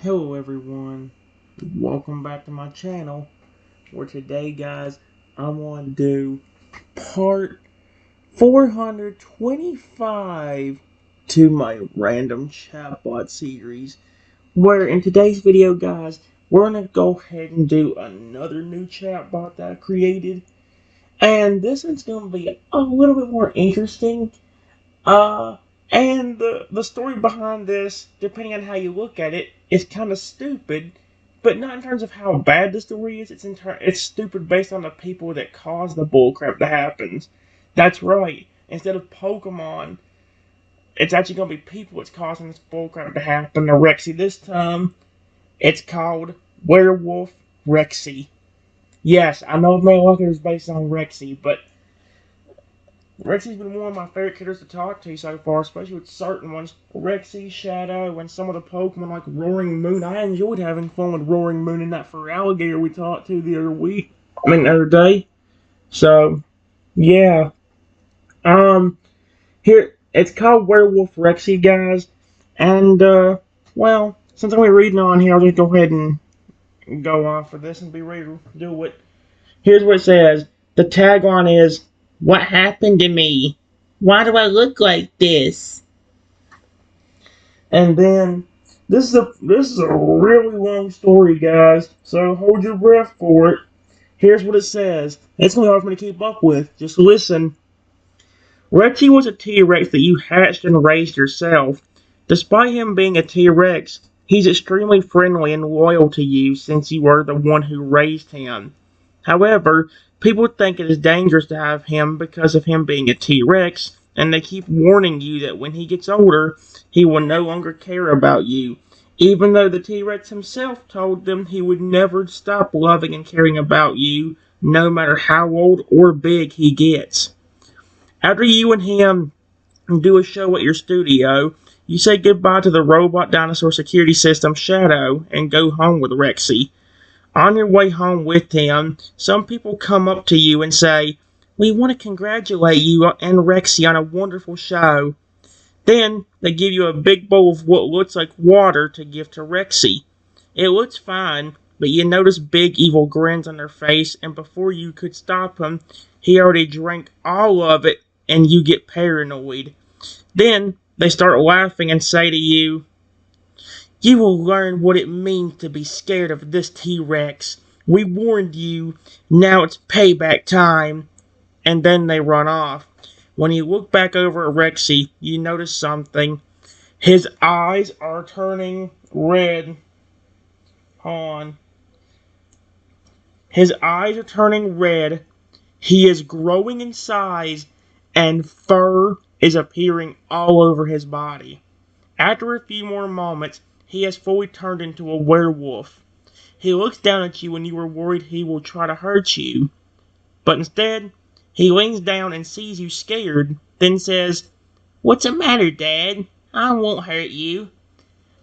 Hello everyone, welcome back to my channel, where today guys, I'm going to do part 425 to my random chatbot series, where in today's video guys, we're going to go ahead and do another new chatbot that I created, and this one's going to be a little bit more interesting. And the story behind this, depending on how you look at it, is kind of stupid, but not in terms of how bad the story is. It's stupid based on the people that caused the bullcrap that happens. That's right. Instead of Pokemon, it's actually gonna be people that's causing this bullcrap to happen to Rexy. This time, it's called Werewolf Rexy. Yes, I know it may look like it was based on Rexy, but Rexy's been one of my favorite characters to talk to so far, especially with certain ones. Rexy, Shadow, and some of the Pokemon like Roaring Moon. I enjoyed having fun with Roaring Moon and that Feraligatr we talked to the other day. So, yeah. Here, it's called Werewolf Rexy, guys. And, well, since I'm reading on here, I'll just go ahead and go off for this and be ready to do it. Here's what it says. The tagline is, "What happened to me? Why do I look like this?" And then this is a really long story, guys. So hold your breath for it. Here's what it says. It's gonna be hard for me to keep up with. Just listen. Rexy was a T-Rex that you hatched and raised yourself. Despite him being a T-Rex, he's extremely friendly and loyal to you since you were the one who raised him. However, people think it is dangerous to have him because of him being a T-Rex, and they keep warning you that when he gets older, he will no longer care about you, even though the T-Rex himself told them he would never stop loving and caring about you, no matter how old or big he gets. After you and him do a show at your studio, you say goodbye to the robot dinosaur security system Shadow and go home with Rexy. On your way home with him, some people come up to you and say, "We want to congratulate you and Rexy on a wonderful show." Then, they give you a big bowl of what looks like water to give to Rexy. It looks fine, but you notice big evil grins on their face, and before you could stop him, he already drank all of it, and you get paranoid. Then, they start laughing and say to you, "You will learn what it means to be scared of this T-Rex. We warned you. Now it's payback time." And then they run off. When you look back over at Rexy, you notice something. His eyes are turning red. His eyes are turning red. He is growing in size, and fur is appearing all over his body. After a few more moments, he has fully turned into a werewolf. He looks down at you and you are worried he will try to hurt you. But instead, he leans down and sees you scared, then says, "What's the matter, Dad? I won't hurt you."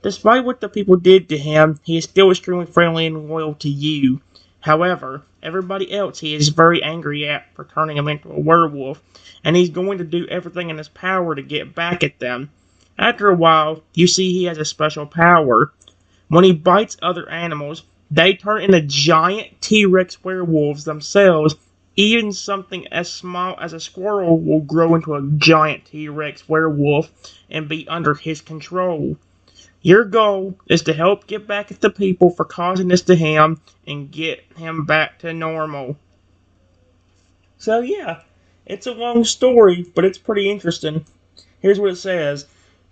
Despite what the people did to him, he is still extremely friendly and loyal to you. However, everybody else he is very angry at for turning him into a werewolf, and he's going to do everything in his power to get back at them. After a while, you see he has a special power. When he bites other animals, they turn into giant T-Rex werewolves themselves. Even something as small as a squirrel will grow into a giant T-Rex werewolf and be under his control. Your goal is to help get back at the people for causing this to him and get him back to normal. So yeah, it's a long story, but it's pretty interesting. Here's what it says.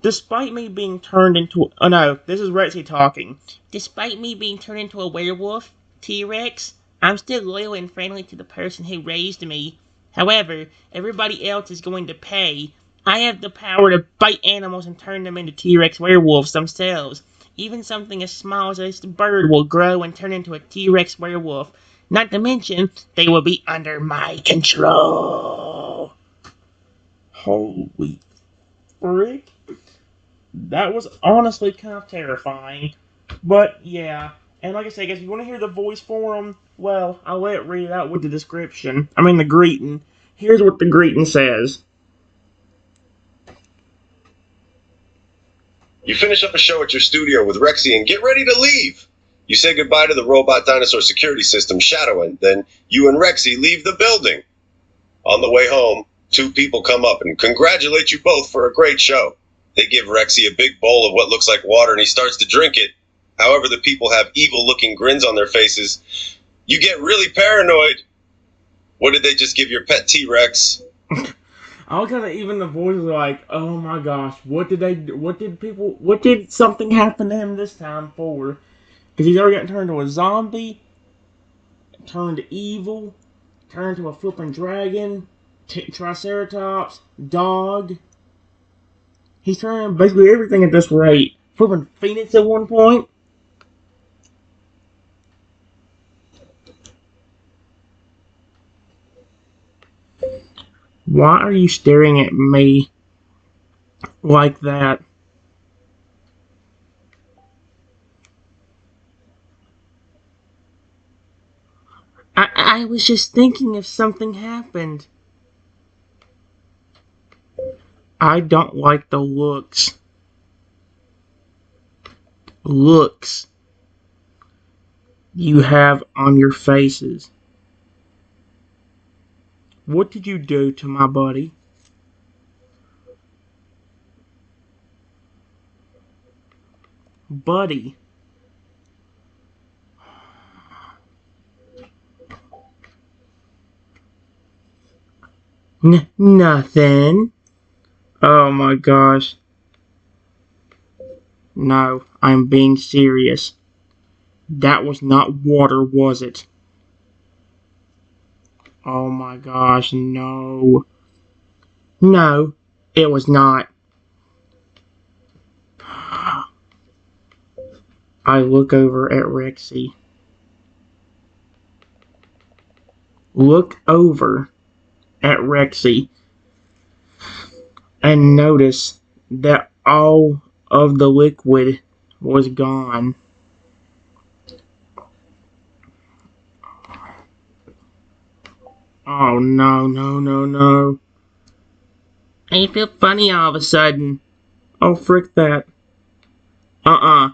Despite me being turned into... Oh no, this is Rexy talking. "Despite me being turned into a werewolf, T-Rex, I'm still loyal and friendly to the person who raised me. However, everybody else is going to pay. I have the power to bite animals and turn them into T-Rex werewolves themselves. Even something as small as a bird will grow and turn into a T-Rex werewolf. Not to mention, they will be under my control." Holy frick. That was honestly kind of terrifying. But, yeah. And like I said, guys, if you want to hear the voice for him, well, I'll let it read it out with the description. The greeting. Here's what the greeting says. You finish up a show at your studio with Rexy and get ready to leave. You say goodbye to the robot dinosaur security system, shadowing. Then you and Rexy leave the building. On the way home, two people come up and congratulate you both for a great show. They give Rexy a big bowl of what looks like water and he starts to drink it. However, the people have evil-looking grins on their faces. You get really paranoid. What did they just give your pet T-Rex? I was kind of even the voices are like, oh my gosh, what did something happen to him this time for? Because he's already gotten turned into a zombie, turned evil, turned into a flipping dragon, triceratops, dog. He's turning basically everything at this rate. Flipping Phoenix at one point. Why are you staring at me like that? I was just thinking if something happened. I don't like the looks you have on your faces. What did you do to my buddy? Buddy. Nothing. Oh my gosh. No, I'm being serious. That was not water, was it? Oh my gosh, no. No, it was not. I look over at Rexy. Look over at Rexy and notice that all of the liquid was gone. Oh no, no, no, no. I feel funny all of a sudden. Oh, frick that. Uh-uh.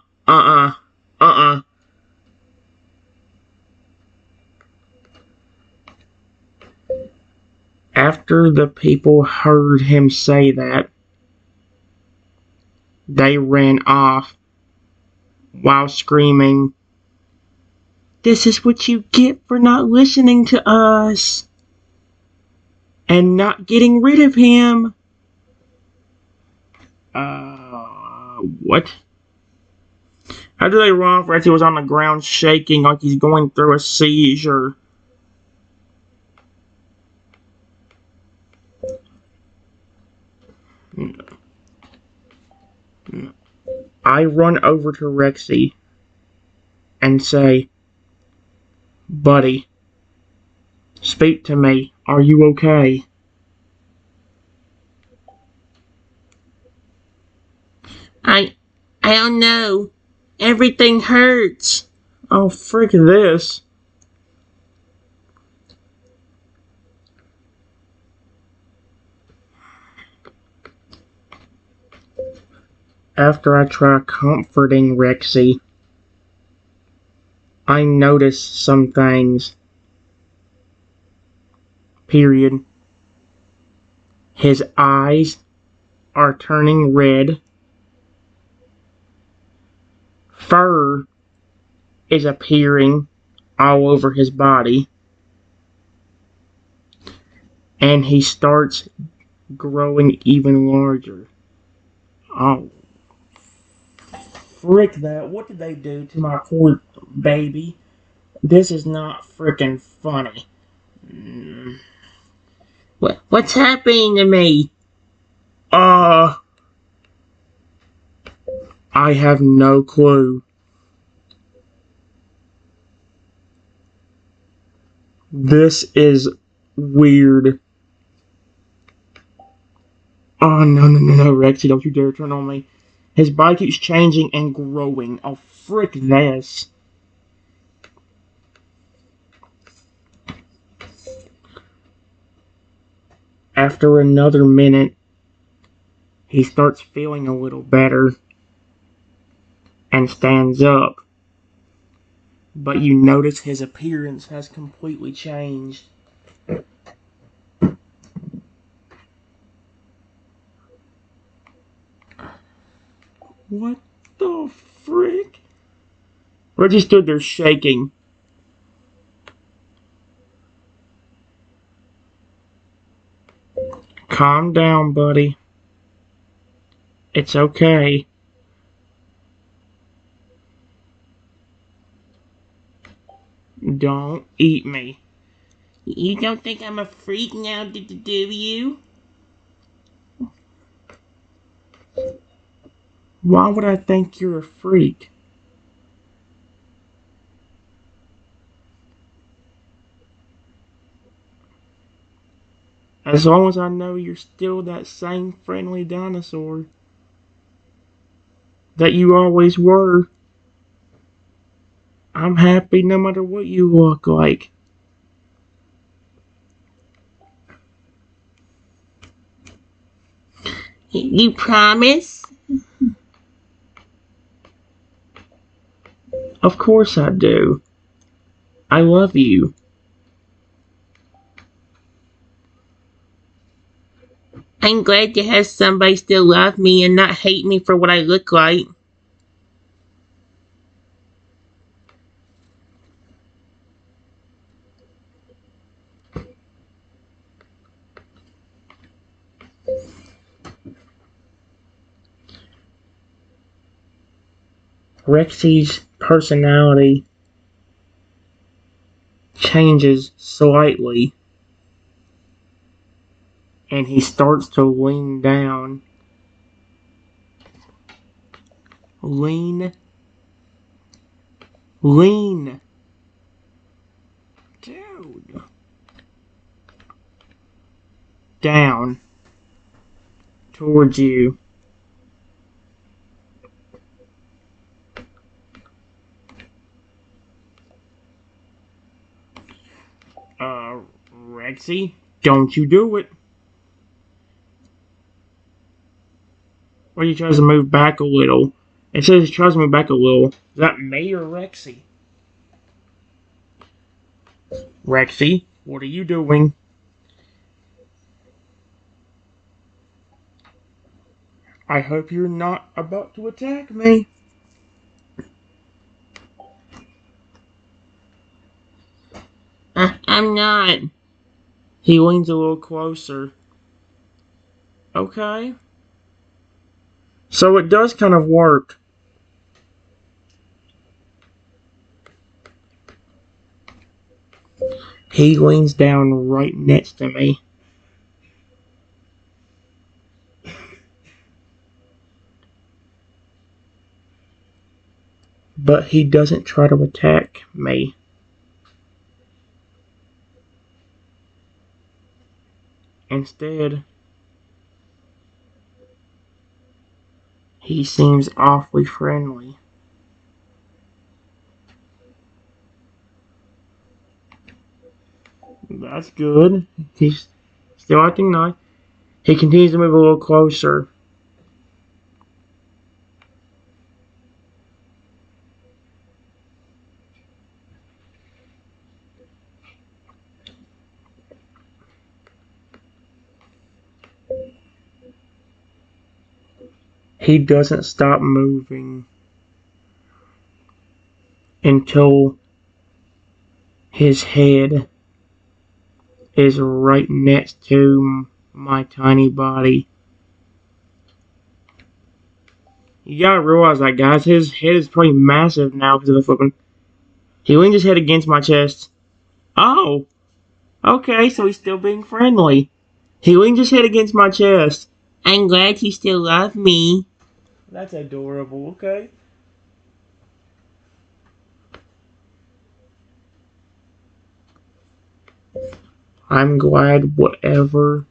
After the people heard him say that, they ran off while screaming, "This is what you get for not listening to us and not getting rid of him." What? After they run off, Rexy was on the ground shaking like he's going through a seizure. I run over to Rexy and say, "Buddy, speak to me. Are you okay?" I don't know. Everything hurts. Oh, frick this. After I try comforting Rexy, I notice some things. Period. His eyes are turning red. Fur is appearing all over his body. And he starts growing even larger. Oh, frick that. What did they do to my poor baby? This is not frickin' funny. What's happening to me? I have no clue. This is weird. Oh, no, Rexy, don't you dare turn on me. His body keeps changing and growing. Oh, frick this. After another minute, he starts feeling a little better. and stands up. But you notice his appearance has completely changed. What the frick? Reggie stood there shaking. Calm down, buddy. It's okay. Don't eat me. You don't think I'm a freak now, do you? Why would I think you're a freak? As long as I know you're still that same friendly dinosaur that you always were, I'm happy no matter what you look like. You promise? Of course I do. I love you. I'm glad to have somebody still love me and not hate me for what I look like. Rexy's personality changes slightly, and he starts to lean down. Lean. Dude. Down. Towards you. Rexy, don't you do it. Or he tries to move back a little. It says he tries to move back a little. Is that me or Rexy? Rexy, what are you doing? I hope you're not about to attack me. I'm not. He leans a little closer. Okay. So it does kind of work. He leans down right next to me. But he doesn't try to attack me. Instead, he seems awfully friendly. That's good. He's still acting nice. He continues to move a little closer. He doesn't stop moving until his head is right next to my tiny body. You gotta realize that, guys. His head is pretty massive now because of the flipping. He leans his head against my chest. Oh! Okay, so he's still being friendly. He leans his head against my chest. I'm glad you still love me. That's adorable, okay? I'm glad whatever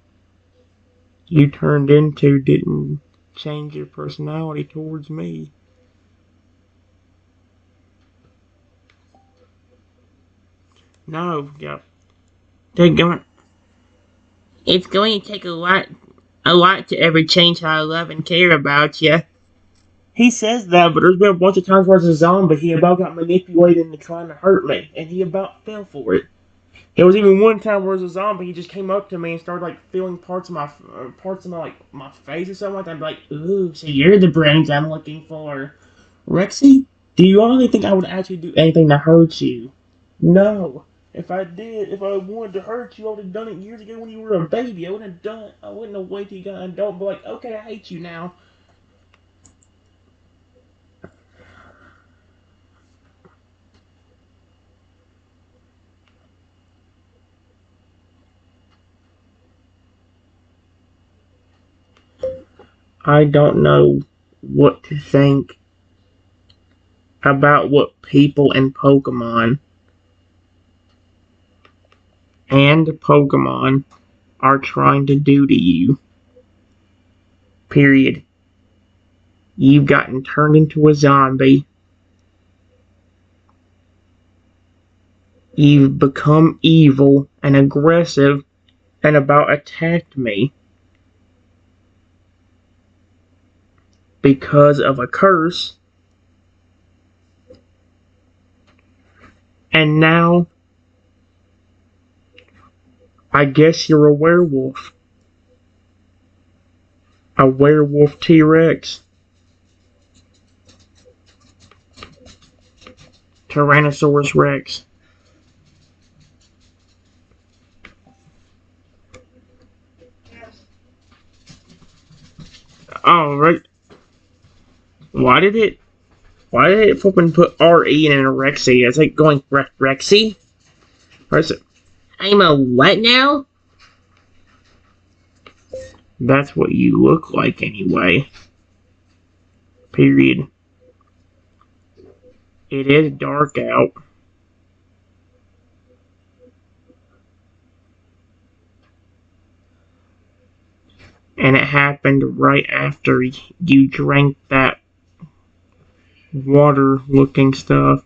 you turned into didn't change your personality towards me. No, yeah. It's going to take a lot to ever change how I love and care about you. He says that, but there's been a bunch of times where as a zombie, he about got manipulated into trying to hurt me, and he about fell for it. There was even one time where as a zombie, he just came up to me and started like feeling parts of my like my face or something like that. I'd be like, "Ooh, so you're the brains I'm looking for, Rexy? Do you honestly think I would actually do anything to hurt you? No. If I wanted to hurt you, I would have done it years ago when you were a baby. I wouldn't have done it. I wouldn't have waited till you got an adult and be like, okay, I hate you now." I don't know what to think about what people and Pokemon are trying to do to you. Period. You've gotten turned into a zombie. You've become evil and aggressive and about attacked me because of a curse. And now, I guess you're a werewolf. A werewolf T-Rex. Tyrannosaurus Rex. Oh, right. Why did it flipping put R-E in a Rexy? It's like going Rexy? Or is it, I'm a what now? That's what you look like anyway. Period. It is dark out. And it happened right after you drank that water looking stuff.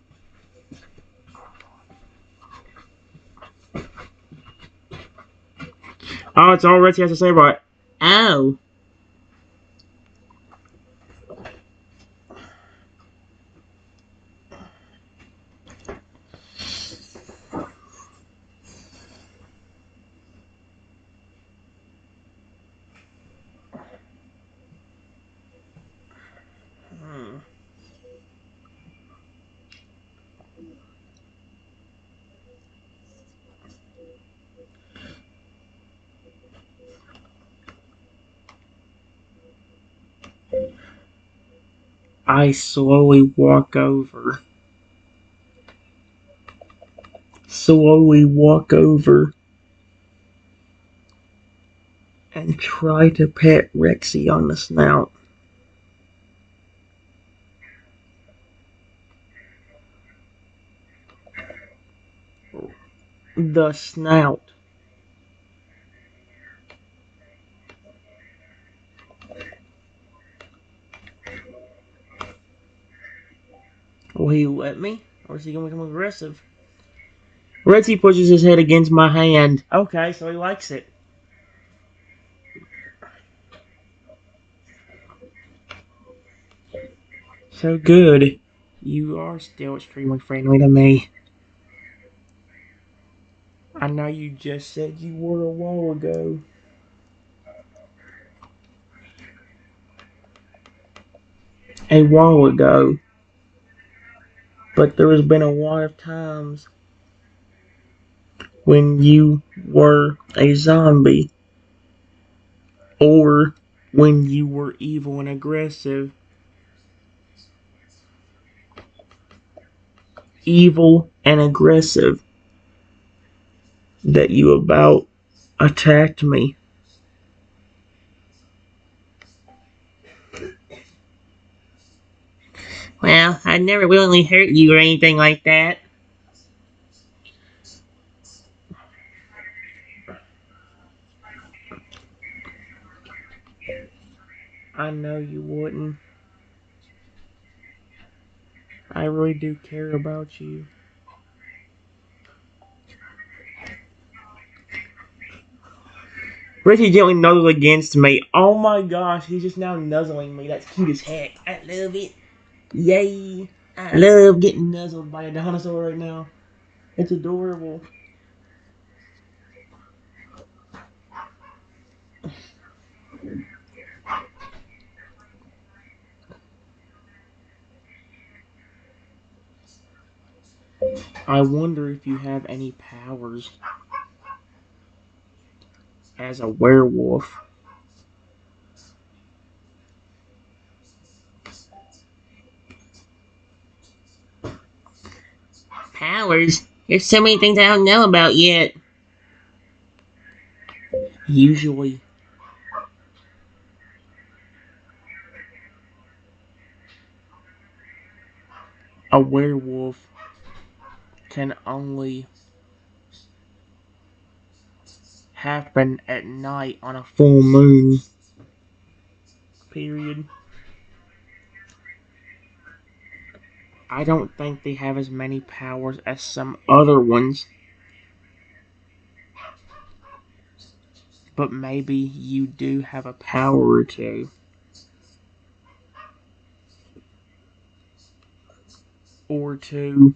Oh, it's all Rexy has to say about it. Oh. I slowly walk over, and try to pet Rexy on the snout. The snout. Will he let me? Or is he gonna become aggressive? Rexy pushes his head against my hand. Okay, so he likes it. So good. You are still extremely friendly to me. I know you just said you were a while ago. A while ago. But there has been a lot of times when you were a zombie. Or when you were evil and aggressive. Evil and aggressive. That you about attacked me. Well, I never willingly hurt you or anything like that. I know you wouldn't. I really do care about you. Rexy gently nuzzled against me. Oh my gosh, he's just now nuzzling me. That's cute as heck. I love it. Yay. I love getting nuzzled by a dinosaur right now. It's adorable. I wonder if you have any powers as a werewolf. Powers? There's so many things I don't know about yet. Usually, a werewolf can only happen at night on a full moon. Period. I don't think they have as many powers as some other ones. But maybe you do have a power or two. Or two.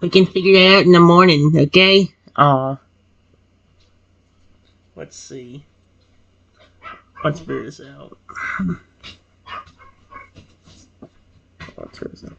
We can figure that out in the morning, okay? Let's see. Let's figure this out. Let's figure this out.